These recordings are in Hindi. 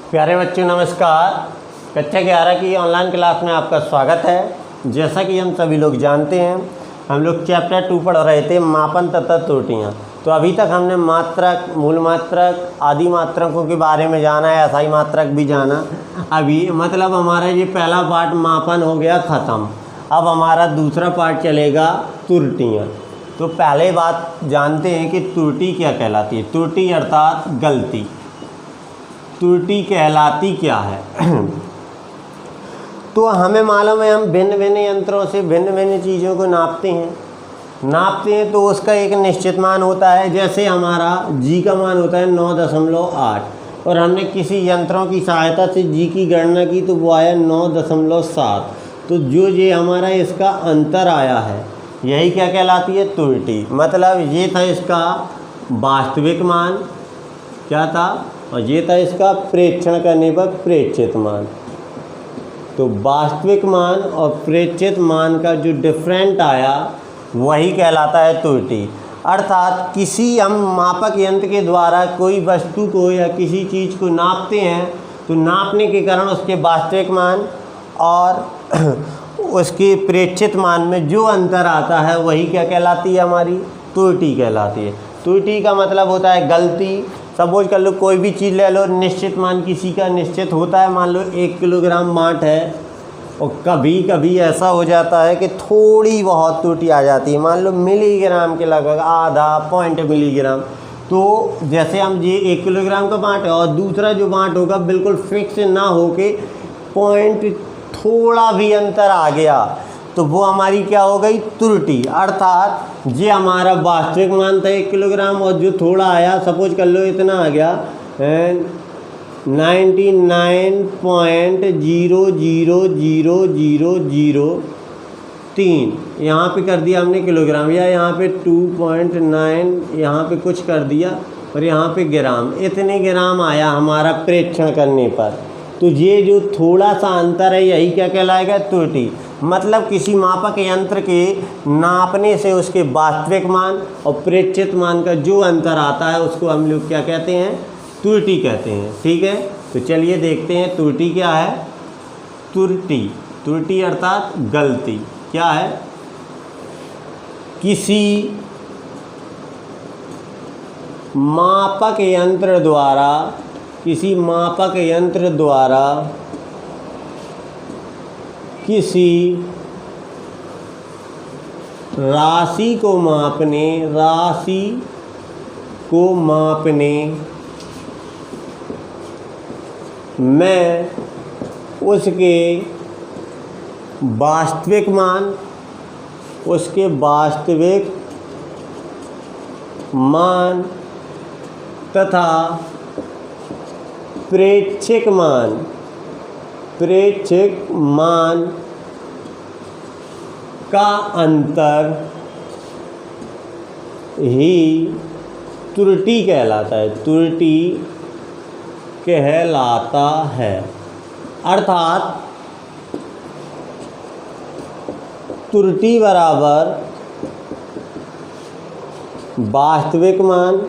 प्यारे बच्चों नमस्कार। कक्षा 11 की ऑनलाइन क्लास में आपका स्वागत है। जैसा कि हम सभी लोग जानते हैं, हम लोग चैप्टर 2 पढ़ रहे थे, मापन तथा त्रुटियाँ। तो अभी तक हमने मात्रक, मूल मात्रक, आदि मात्रकों के बारे में जाना है, अस्थायी मात्रक भी जाना। अभी मतलब हमारा ये पहला पार्ट मापन हो गया ख़त्म। अब हमारा दूसरा पार्ट चलेगा त्रुटियाँ। तो पहले बात जानते हैं कि त्रुटि क्या कहलाती है। त्रुटि अर्थात गलती। त्रुटि कहलाती क्या है? तो हमें मालूम है, हम भिन्न भिन्न यंत्रों से भिन्न भिन्न चीज़ों को नापते हैं तो उसका एक निश्चित मान होता है। जैसे हमारा जी का मान होता है 9.8 और हमने किसी यंत्रों की सहायता से जी की गणना की तो वो आया 9.7। तो जो ये हमारा इसका अंतर आया है, यही क्या कहलाती है? त्रुटि। मतलब ये था इसका वास्तविक मान, क्या था, और ये था इसका प्रेक्षण करने पर प्रेक्षित मान। तो वास्तविक मान और प्रेक्षित मान का जो डिफरेंट आया वही कहलाता है त्रुटि। अर्थात किसी हम मापक यंत्र के द्वारा कोई वस्तु को या किसी चीज़ को नापते हैं तो नापने के कारण उसके वास्तविक मान और उसके प्रेक्षित मान में जो अंतर आता है वही क्या कहलाती है? हमारी त्रुटि कहलाती है। त्रुटि का मतलब होता है गलती। सपोज कर लो, कोई भी चीज़ ले लो, निश्चित मान किसी का निश्चित होता है। मान लो 1 किलोग्राम माट है और कभी कभी ऐसा हो जाता है कि थोड़ी बहुत त्रुटि आ जाती है। मान लो मिलीग्राम के लगभग, आधा पॉइंट मिलीग्राम। तो जैसे हम ये 1 किलोग्राम का माट है और दूसरा जो माट होगा बिल्कुल फिक्स ना होके पॉइंट थोड़ा भी अंतर आ गया तो वो हमारी क्या हो गई? त्रुटि। अर्थात ये हमारा वास्तविक मान था 1 किलोग्राम और जो थोड़ा आया, सपोज कर लो इतना आ गया 99.00003, यहाँ पे कर दिया हमने किलोग्राम, या यहाँ पे 2.9 यहाँ पे कुछ कर दिया और यहाँ पे ग्राम। इतने ग्राम आया हमारा प्रेक्षण करने पर। तो ये जो थोड़ा सा अंतर है यही क्या कहलाएगा? त्रुटि। मतलब किसी मापक यंत्र के नापने से उसके वास्तविक मान और प्रेक्षित मान का जो अंतर आता है उसको हम लोग क्या कहते हैं? त्रुटि कहते हैं। ठीक है, तो चलिए देखते हैं त्रुटि क्या है। त्रुटि अर्थात गलती। क्या है? किसी मापक यंत्र द्वारा किसी राशि को मापने में उसके वास्तविक मान तथा प्रेक्षिक मान का अंतर ही त्रुटि कहलाता है। अर्थात त्रुटि बराबर वास्तविक मान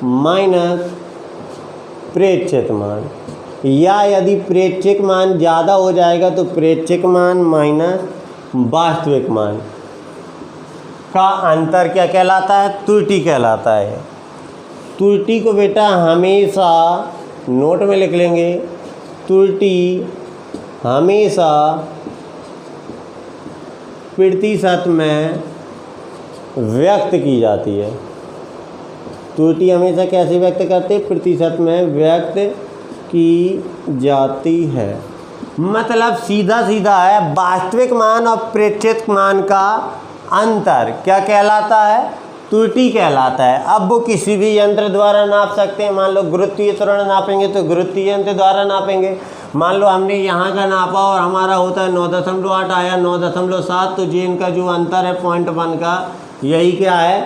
माइनस प्रेक्षित मान, या यदि प्रेक्षिक मान ज़्यादा हो जाएगा तो प्रेक्षिक मान माइनस वास्तविक मान का अंतर क्या कहलाता है? त्रुटि कहलाता है। त्रुटि को बेटा हमेशा नोट में लिख लेंगे। त्रुटि हमेशा प्रतिशत में व्यक्त की जाती है। त्रुटि हमेशा कैसे व्यक्त करते हैं? प्रतिशत में व्यक्त की जाती है। मतलब सीधा है, वास्तविक मान और प्रेक्षित मान का अंतर क्या कहलाता है? त्रुटि कहलाता है। अब वो किसी भी यंत्र द्वारा नाप सकते हैं। मान लो गुरुत्वीय त्वरण नापेंगे तो गुरुत्वीय यंत्र द्वारा नापेंगे। मान लो हमने यहाँ का नापा और हमारा होता है 9.8 आया 9.7, तो जी इनका जो अंतर है 0.1 का, यही क्या है?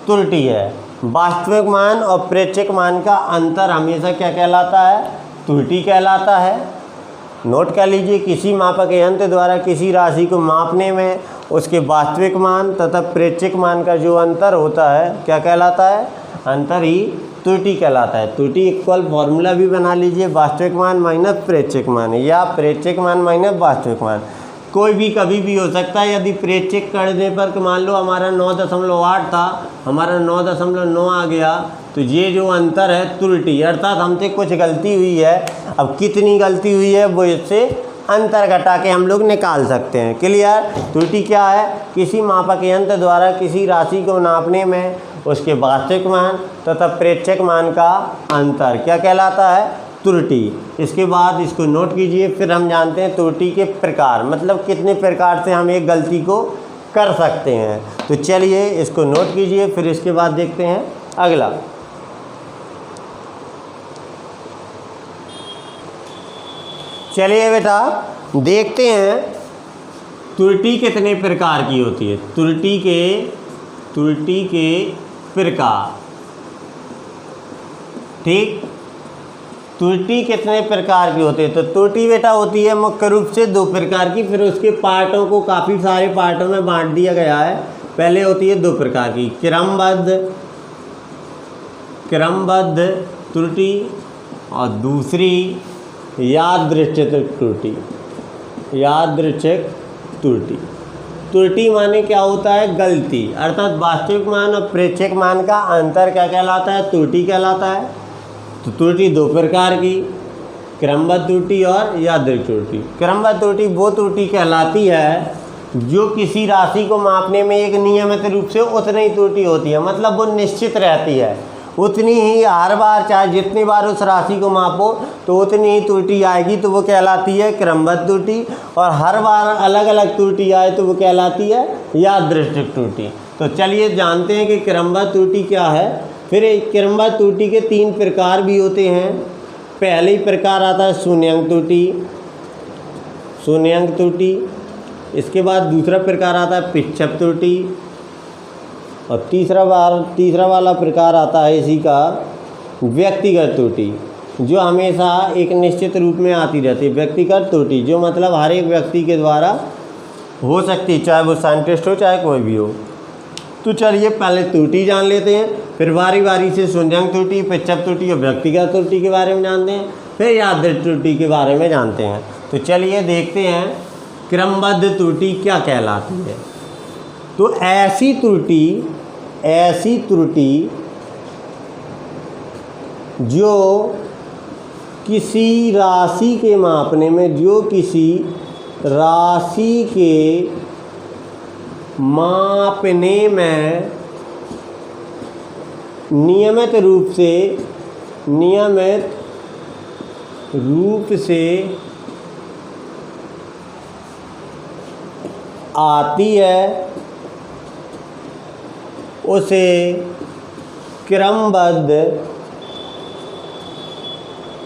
त्रुटि है। वास्तविक मान और प्रेक्षिक मान का अंतर हमेशा क्या कहलाता है? त्रुटि कहलाता है। नोट कर लीजिए, किसी मापक यंत्र द्वारा किसी राशि को मापने में उसके वास्तविक मान तथा प्रेक्षिक मान का जो अंतर होता है क्या कहलाता है? अंतर ही त्रुटि कहलाता है। त्रुटि इक्वल फॉर्मूला भी बना लीजिए, वास्तविक मान माइनस प्रेक्षक मान या प्रेक्षक मान माइनस वास्तविक मान, कोई भी कभी भी हो सकता है। यदि प्रेक्षक करने पर मान लो हमारा 9.8 था, हमारा 9.9 आ गया, तो ये जो अंतर है त्रुटि, अर्थात हमसे कुछ गलती हुई है। अब कितनी गलती हुई है वो इससे अंतर घटा के हम लोग निकाल सकते हैं। क्लियर? त्रुटि क्या है? किसी मापक यंत्र द्वारा किसी राशि को नापने में उसके वास्तविक मान तथा प्रेक्षक मान का अंतर क्या कहलाता है? त्रुटि। इसके बाद इसको नोट कीजिए। फिर हम जानते हैं त्रुटि के प्रकार, मतलब कितने प्रकार से हम एक गलती को कर सकते हैं। तो चलिए इसको नोट कीजिए, फिर इसके बाद देखते हैं अगला। चलिए बेटा देखते हैं त्रुटि कितने प्रकार की होती है। त्रुटि के प्रकार, ठीक, त्रुटि कितने प्रकार की होती है? तो त्रुटि बेटा होती है मुख्य रूप से 2 प्रकार की, फिर उसके पार्टों को काफ़ी सारे पार्टों में बांट दिया गया है। पहले होती है 2 प्रकार की, क्रमबद्ध त्रुटि और दूसरी यादृच्छिक त्रुटि। यादृच्छिक त्रुटि, त्रुटि माने क्या होता है? गलती, अर्थात वास्तविक मान और प्रेक्षक मान का अंतर क्या कहलाता है? त्रुटि कहलाता है। तो त्रुटि 2 प्रकार की, क्रमबद्ध त्रुटि और यादृच्छिक त्रुटि। क्रमबद्ध त्रुटि वो त्रुटि कहलाती है जो किसी राशि को मापने में एक नियमित रूप से उतनी ही त्रुटि होती है, मतलब वो निश्चित रहती है, उतनी ही हर बार, चाहे जितनी बार उस राशि को मापो तो उतनी ही त्रुटि आएगी, तो वो कहलाती है क्रमबद्ध त्रुटि। और हर बार अलग अलग त्रुटि आए तो वो कहलाती है यादृच्छिक त्रुटि। तो चलिए जानते हैं कि क्रमबद्ध त्रुटि क्या है। फिर क्रमबद्ध त्रुटि के 3 प्रकार भी होते हैं। पहले ही प्रकार आता है शून्याङ्क त्रुटि, इसके बाद दूसरा प्रकार आता है पिच्छप त्रुटि, और तीसरा वाला प्रकार आता है इसी का व्यक्तिगत त्रुटि, जो हमेशा एक निश्चित रूप में आती रहती है। व्यक्तिगत त्रुटि जो मतलब हर एक व्यक्ति के द्वारा हो सकती है, चाहे वो साइंटिस्ट हो चाहे कोई भी हो। तो चलिए पहले त्रुटि जान लेते हैं, फिर बारी बारी से शून्याङ्क त्रुटि, पिच्छप त्रुटि और व्यक्तिगत त्रुटि के बारे में जानते हैं, फिर यादृच्छिक त्रुटि के बारे में जानते हैं। तो चलिए देखते हैं क्रमबद्ध त्रुटि क्या कहलाती है। तो ऐसी त्रुटि जो किसी राशि के मापने में, जो किसी राशि के मापने में नियमित रूप से आती है, उसे क्रमबद्ध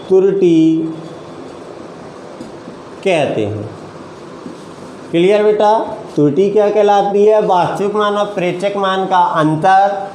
त्रुटि कहते हैं। क्लियर बेटा? त्रुटि क्या कहलाती है? वास्तविक मान और प्रेक्षक मान का अंतर।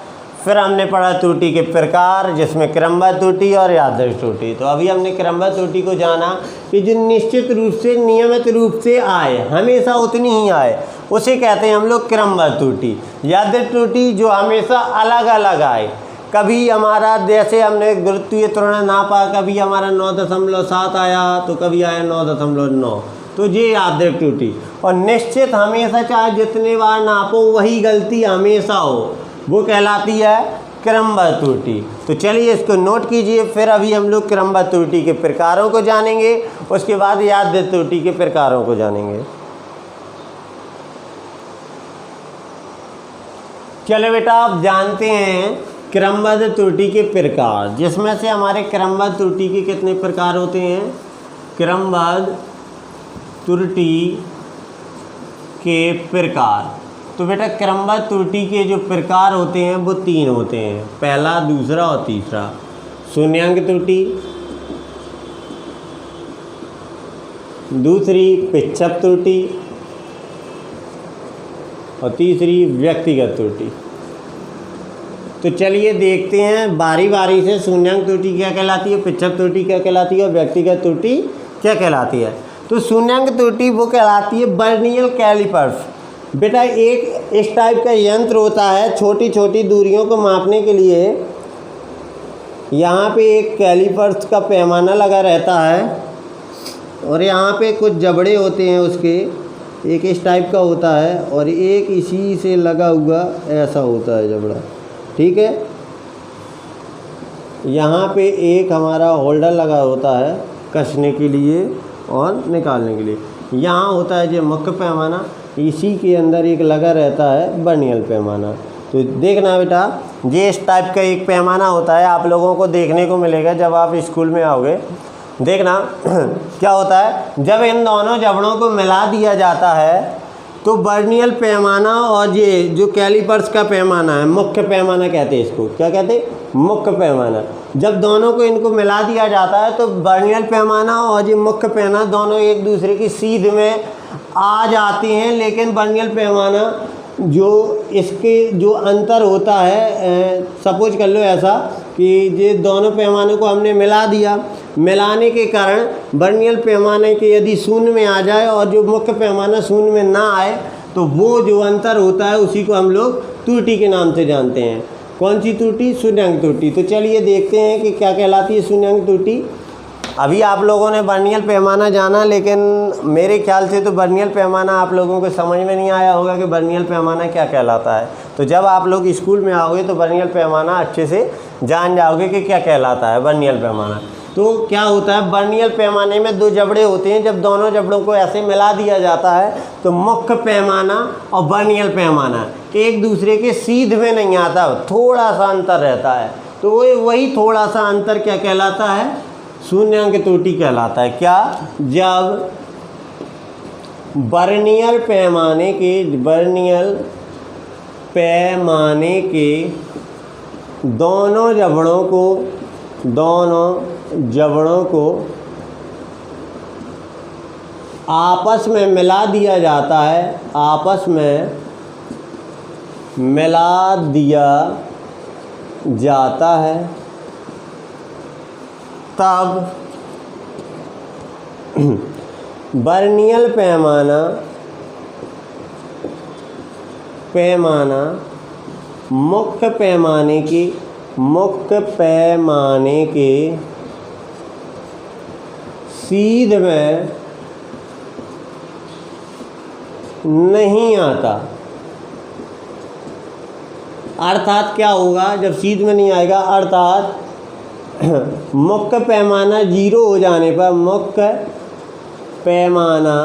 फिर हमने पढ़ा त्रुटि के प्रकार, जिसमें क्रमबद्ध त्रुटि और यादृच्छिक त्रुटि। तो अभी हमने क्रमबद्ध त्रुटि को जाना कि जो निश्चित रूप से, नियमित रूप से आए, हमेशा उतनी ही आए, उसे कहते हैं हम लोग क्रमबद्ध त्रुटि। यादृच्छिक त्रुटि जो हमेशा अलग अलग आए, कभी हमारा जैसे हमने गुरुत्वीय त्वरण नापा, कभी हमारा 9.7 आया तो कभी आया 9.9, तो ये यादृच्छिक त्रुटि। और निश्चित हमेशा, चाहे जितने बार नापो वही गलती हमेशा हो, वो कहलाती है क्रमबद्ध त्रुटि। तो चलिए इसको नोट कीजिए। फिर अभी हम लोग क्रमबद्ध त्रुटि के प्रकारों को जानेंगे, उसके बाद यादृच्छिक त्रुटि के प्रकारों को जानेंगे। चलो बेटा आप जानते हैं क्रमबद्ध त्रुटि के प्रकार, जिसमें से हमारे क्रमबद्ध त्रुटि के कितने प्रकार होते हैं? क्रमबद्ध त्रुटि के प्रकार। तो बेटा क्रमबद्ध त्रुटि के जो प्रकार होते हैं वो 3 होते हैं, पहला, दूसरा और तीसरा। शून्याङ्क त्रुटि, दूसरी पिच्छप त्रुटि और तीसरी व्यक्तिगत त्रुटि। तो चलिए देखते हैं बारी बारी से शून्याङ्क त्रुटि क्या कहलाती है, पिच्छप त्रुटि क्या कहलाती है और व्यक्तिगत त्रुटि क्या कहलाती है। तो शून्याङ्क त्रुटि वो कहलाती है वर्नियर कैलिपर्स। बेटा एक इस टाइप का यंत्र होता है, छोटी छोटी दूरियों को मापने के लिए यहाँ पे एक कैलीपर्स का पैमाना लगा रहता है और यहाँ पे कुछ जबड़े होते हैं उसके, एक इस टाइप का होता है और एक इसी से लगा हुआ ऐसा होता है जबड़ा, ठीक है। यहाँ पे एक हमारा होल्डर लगा होता है कसने के लिए और निकालने के लिए। यहाँ होता है जो मुख्य पैमाना, इसी के अंदर एक लगा रहता है बर्नियल पैमाना। तो देखना बेटा, ये इस टाइप का एक पैमाना होता है, आप लोगों को देखने को मिलेगा जब आप स्कूल में आओगे। देखना क्या होता है, जब इन दोनों जबड़ों को मिला दिया जाता है तो बर्नियल पैमाना और ये जो कैलीपर्स का पैमाना है, मुख्य पैमाना कहते हैं इसको, क्या कहते हैं, मुख्य पैमाना। जब दोनों को इनको मिला दिया जाता है तो बर्नियल पैमाना और ये मुख्य पैमाना दोनों एक दूसरे की सीध में आ जाते हैं। लेकिन बर्नियल पैमाना जो इसके जो अंतर होता है, सपोज कर लो ऐसा कि ये दोनों पैमानों को हमने मिला दिया, मिलाने के कारण बर्नियल पैमाने के यदि शून्य में आ जाए और जो मुख्य पैमाना शून्य में ना आए तो वो जो अंतर होता है उसी को हम लोग त्रुटि के नाम से जानते हैं। कौन सी त्रुटि? शून्याङ्क त्रुटि। तो चलिए देखते हैं कि क्या कहलाती है शून्याङ्क त्रुटि। अभी आप लोगों ने बर्नियल पैमाना जाना, लेकिन मेरे ख्याल से तो बर्नियल पैमाना आप लोगों को समझ में नहीं आया होगा कि बर्नियल पैमाना क्या कहलाता है। तो जब आप लोग स्कूल में आओगे तो बर्नियल पैमाना अच्छे से जान जाओगे कि क्या कहलाता है बर्नियल पैमाना। तो क्या होता है, बर्नियल पैमाने में दो जबड़े होते हैं, जब दोनों जबड़ों को ऐसे मिला दिया जाता है तो मुख्य पैमाना और बर्नियल पैमाना एक दूसरे के सीध में नहीं आता, थोड़ा सा अंतर रहता है। तो वही थोड़ा सा अंतर क्या कहलाता है? शून्याङ्क त्रुटि कहलाता है। क्या? जब बर्नियल पैमाने के दोनों जबड़ों को आपस में मिला दिया जाता है, आपस में मिला दिया जाता है, तब बर्नियल पैमाना मुख्य पैमाने के सीध में नहीं आता। अर्थात क्या होगा जब सीध में नहीं आएगा, अर्थात मुख्य पैमाना जीरो हो जाने पर, मुख्य पैमाना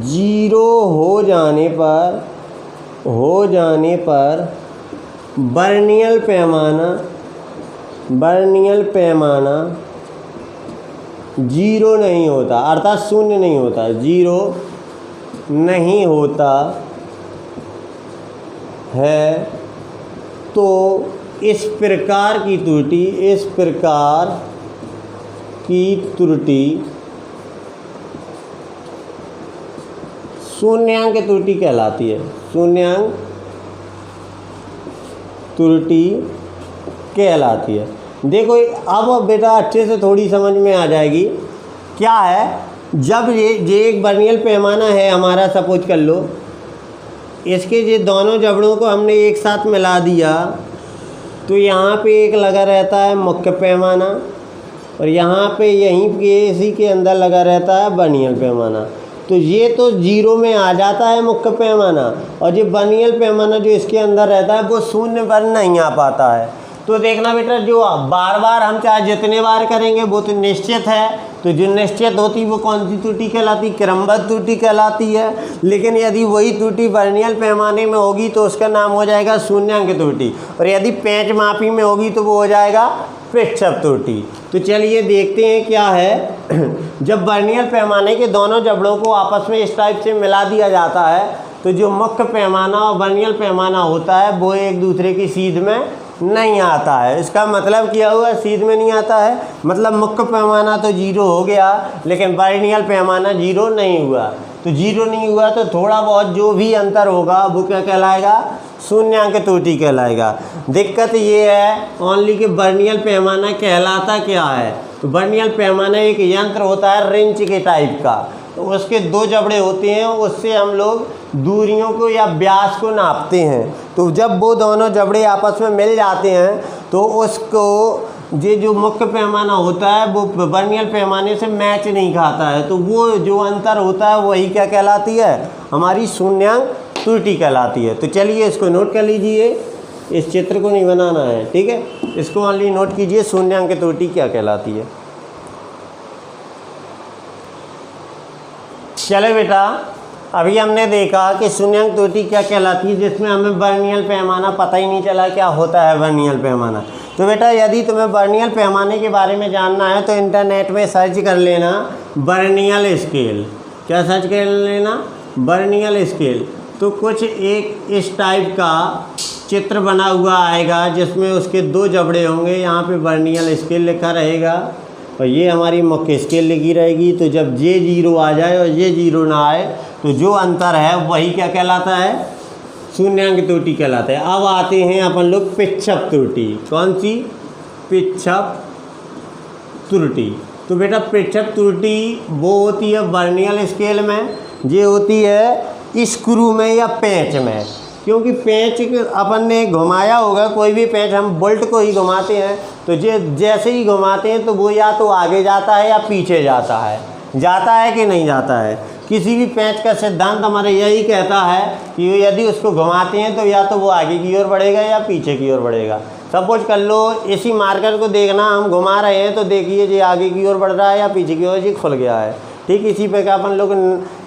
जीरो हो जाने पर बर्नियल पैमाना जीरो नहीं होता, अर्थात शून्य नहीं होता, जीरो नहीं होता है। तो इस प्रकार की त्रुटि शून्याङ्क त्रुटि कहलाती है, शून्याङ्क त्रुटि कहलाती है। देखो अब बेटा अच्छे से थोड़ी समझ में आ जाएगी। क्या है, जब ये एक बर्नियल पैमाना है हमारा, सपोज कर लो, इसके ये दोनों जबड़ों को हमने एक साथ मिला दिया तो यहाँ पे एक लगा रहता है मुख्य पैमाना और यहाँ पे यहीं के इसी के अंदर लगा रहता है बर्नियल पैमाना। तो ये तो जीरो में आ जाता है मुख्य पैमाना, और ये बर्नियल पैमाना जो इसके अंदर रहता है वो शून्य पर नहीं आ पाता है। तो देखना बेटा, जो बार बार हम चाहे जितने बार करेंगे वो तो निश्चित है, तो जो निश्चित होती वो कौन सी त्रुटि कहलाती? क्रमबद्ध त्रुटि कहलाती है। लेकिन यदि वही त्रुटि बर्नियल पैमाने में होगी तो उसका नाम हो जाएगा शून्याङ्क त्रुटि, और यदि पेंच मापी में होगी तो वो हो जाएगा विक्षेप त्रुटि। तो चलिए देखते हैं क्या है। जब बर्नियल पैमाने के दोनों जबड़ों को आपस में इस टाइप से मिला दिया जाता है तो जो मुख्य पैमाना और बर्नियल पैमाना होता है वो एक दूसरे की सीध में नहीं आता है। इसका मतलब क्या हुआ? सीध में नहीं आता है, मतलब मुख्य पैमाना तो जीरो हो गया लेकिन बर्नियल पैमाना जीरो नहीं हुआ। तो जीरो नहीं हुआ तो थोड़ा बहुत जो भी अंतर होगा वो क्या कहलाएगा? शून्याङ्क त्रुटि कहलाएगा। दिक्कत ये है ओनली कि बर्नियल पैमाना कहलाता क्या है? तो बर्नियल पैमाना एक यंत्र होता है रिंच के टाइप का, तो उसके दो जबड़े होते हैं, उससे हम लोग दूरियों को या व्यास को नापते हैं। तो जब वो दोनों जबड़े आपस में मिल जाते हैं तो उसको ये जो मुख्य पैमाना होता है वो वर्नियर पैमाने से मैच नहीं खाता है, तो वो जो अंतर होता है वही क्या कहलाती है, हमारी शून्याङ्क त्रुटि कहलाती है। तो चलिए इसको नोट कर लीजिए, इस चित्र को नहीं बनाना है, ठीक है, इसको ओनली नोट कीजिए, शून्याङ्क त्रुटि क्या कहलाती है। चले बेटा, अभी हमने देखा कि शून्याङ्क त्रुटि क्या कहलाती है, जिसमें हमें वर्नियर पैमाना पता ही नहीं चला क्या होता है वर्नियर पैमाना। तो बेटा यदि तुम्हें वर्नियर पैमाने के बारे में जानना है तो इंटरनेट में सर्च कर लेना वर्नियर स्केल। क्या सर्च कर लेना, वर्नियर स्केल। तो कुछ एक इस टाइप का चित्र बना हुआ आएगा जिसमें उसके दो जबड़े होंगे, यहाँ पे वर्नियर स्केल लिखा रहेगा और ये हमारी मुख्य स्केल लिखी रहेगी। तो जब ये 0 आ जाए और ये 0 ना आए तो जो अंतर है वही क्या कहलाता है, शून्याङ्क त्रुटि कहलाता है। अब आते हैं अपन लोग पिच्छप त्रुटि। कौन सी, पिच्छप त्रुटि। तो बेटा पिच्छप त्रुटि वो होती है वर्नियर स्केल में, ये होती है स्क्रू में या पेंच में, क्योंकि पेंच अपन ने घुमाया होगा, कोई भी पेंच हम बोल्ट को ही घुमाते हैं तो ये जैसे ही घुमाते हैं तो वो या तो आगे जाता है या पीछे जाता है कि नहीं जाता है। किसी भी पेंच का सिद्धांत हमारे यही कहता है कि यदि उसको घुमाते हैं तो या तो वो आगे की ओर बढ़ेगा या पीछे की ओर बढ़ेगा। सपोज कर लो इसी मार्कर को देखना, हम घुमा रहे हैं तो देखिए ये आगे की ओर बढ़ रहा है या पीछे की ओर, ये खुल गया है। ठीक इसी पे अपन लोग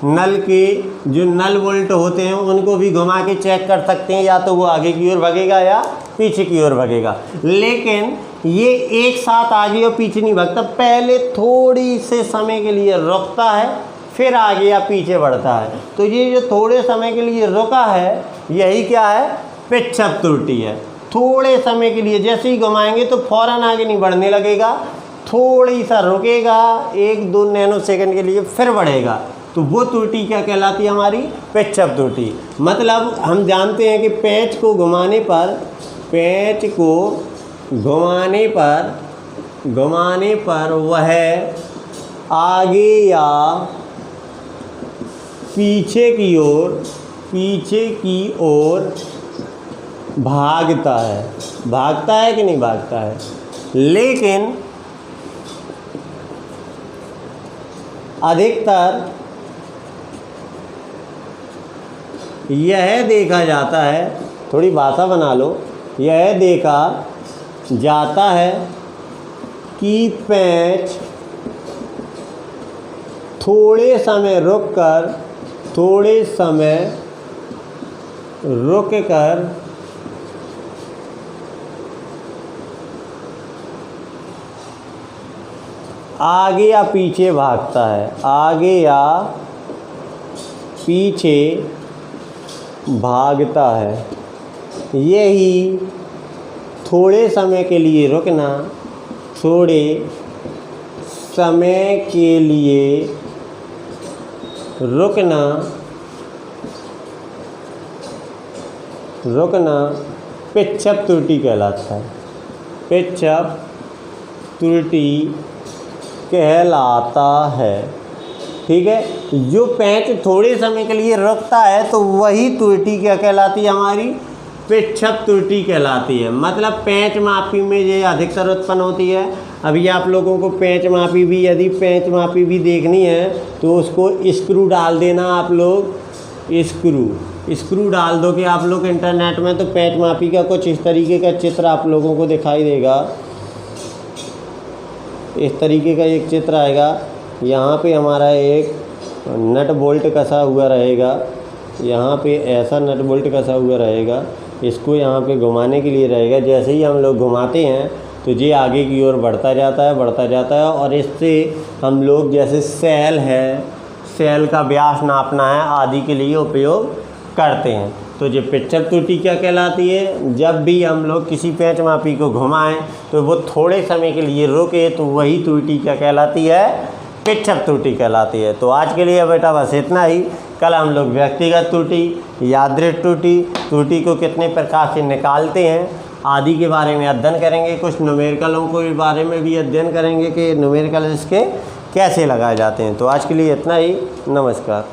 नल के जो नल बोल्ट होते हैं उनको भी घुमा के चेक कर सकते हैं, या तो वो आगे की ओर भगेगा या पीछे की ओर भगेगा। लेकिन ये एक साथ आगे और पीछे नहीं भगता, पहले थोड़ी से समय के लिए रुकता है फिर आगे या पीछे बढ़ता है। तो ये जो थोड़े समय के लिए रुका है यही क्या है, पिच्छप त्रुटि है। थोड़े समय के लिए जैसे ही घुमाएंगे तो फौरन आगे नहीं बढ़ने लगेगा, थोड़ी सा रुकेगा 1-2 नैनो सेकंड के लिए फिर बढ़ेगा। तो वो त्रुटि क्या कहलाती है, हमारी पिच्छप त्रुटि। मतलब हम जानते हैं कि पेंच को घुमाने पर वह आगे या पीछे की ओर भागता है कि नहीं भागता है। लेकिन अधिकतर यह देखा जाता है, थोड़ी भाषा बना लो, यह देखा जाता है कि पेंच थोड़े समय रुक कर आगे या पीछे भागता है। यही थोड़े समय के लिए रुकना, पिच्छप त्रुटि कहलाता है। पिच्छप त्रुटि कहलाता है, ठीक है। जो पेंच थोड़े समय के लिए रुकता है तो वही त्रुटि क्या कहलाती है, हमारी पिच्छप त्रुटि कहलाती है। मतलब पेंच मापी में ये अधिकतर उत्पन्न होती है। अभी आप लोगों को यदि पेंच मापी भी देखनी है तो उसको स्क्रू डाल देना, आप लोग स्क्रू डाल दो कि आप लोग इंटरनेट में, तो पेंच मापी का कुछ इस तरीके का चित्र आप लोगों को दिखाई देगा। इस तरीके का एक चित्र आएगा, यहाँ पे हमारा एक नट बोल्ट कसा हुआ रहेगा, यहाँ पे ऐसा नट बोल्ट कसा हुआ रहेगा, इसको यहाँ पे घुमाने के लिए रहेगा। जैसे ही हम लोग घुमाते हैं तो ये आगे की ओर बढ़ता जाता है और इससे हम लोग जैसे सेल का व्यास नापना है आदि के लिए उपयोग करते हैं। तो ये पिच्छप त्रुटि क्या कहलाती है, जब भी हम लोग किसी पेंच मापी को घुमाएं तो वो थोड़े समय के लिए रुके तो वही त्रुटि क्या कहलाती है, पिच्छप त्रुटि कहलाती है। तो आज के लिए बेटा बस इतना ही। कल हम लोग व्यक्तिगत त्रुटि, यादृच्छिक त्रुटि को कितने प्रकार से निकालते हैं आदि के बारे में अध्ययन करेंगे। कुछ न्यूमेरिकलों के बारे में भी अध्ययन करेंगे कि न्यूमेरिकल इसके कैसे लगाए जाते हैं। तो आज के लिए इतना ही, नमस्कार।